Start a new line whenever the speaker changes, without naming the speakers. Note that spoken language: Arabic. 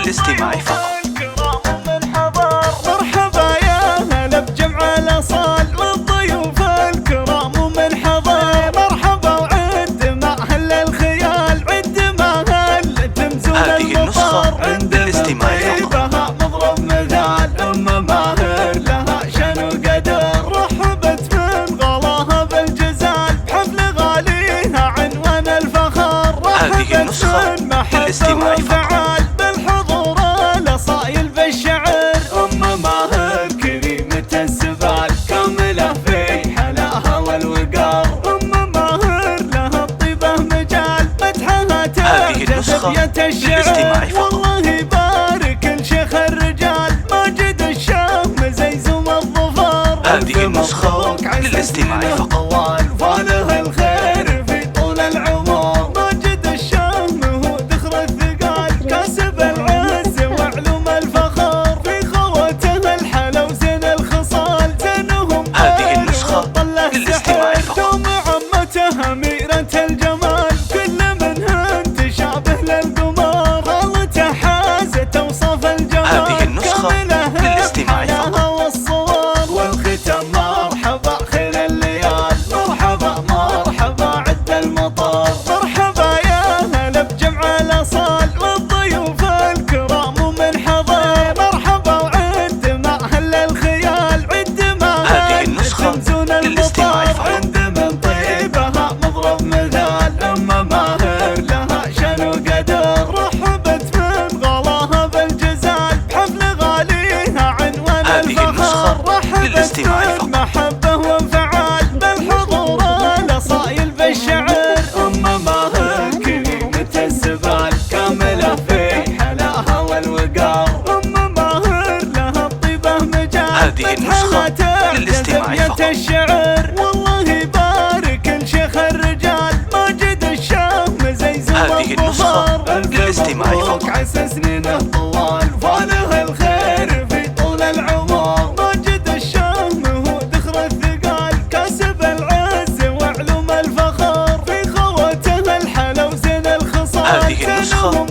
للاستماع فقط.
مرحبا يا هلا بجمع الأصال والضيوف الكرام ومن حضر. مرحبا وعد مع أهل الخيال، عد مع أهل تمزون
هذه النسخة للاستماع فقط.
مضرب مثال أم ماهر لها شن وقدر، رحبت من غلاها بالجزال بحفل غاليها عنوان الفخر.
هذه النسخة للاستماع فقط.
بالحضور الأصايل بالشعر، أم ماهر كريمة السبال كاملة في حلاها والوقار. أم ماهر لها الطيبة مجال مدحها تجذب الشعر. والله يبارك الشيخ الرجال ماجد الشام زيزوم الظفر.
هذه النسخة للاستماع فقط.
فاله الخير في طول العمر، ماجد الشام هو ذخر الثقال كاسب العز وعلوم الفخر. في خوته الحلا وزين الخصال زينهم
هذه النسخة للاستماع فقط.
دوم عمته أميرة الجمال كل منها تشابه للقمر. خالته حازت أوصاف الجمال
هذه النسخة للاستماع فقط.
والصور والختام مرحبا خير الليال. مرحبا مرحبا عد المطار. مرحبا يا هلا بجمع الأصال والضيوف الكرام ومن حضر. مرحبا وعد مع أهل الخيال، عد مع
هذه النسخة للاستماع فقط.
عند من طيبها مضرب مثال، أم ماهر لها شن وقدر، رحبت من غلاها بالجزال بحفل غاليها عنوان
هذه النسخة
الفخر.
للاستماع
رحبت
فقط.
محبة وانفعال بالحضور الأصايل بالشعر. أم ماهر كريمة السبال كاملة في حلاها والوقار. أم ماهر لها الطيبة مجال
هذه النسخة للاستماع فقط.
الشعر. والله يبارك الشيخ الرجال ماجد الشام زيزوم
هذه النسخة للاستماع فقط.
عسى سنينه طوال فاله الخير في طول العمر. ماجد الشام هو ذخر الثقال كاسب العز وعلوم الفخر. في خوته الحلا وزين الخصال
هذه النسخة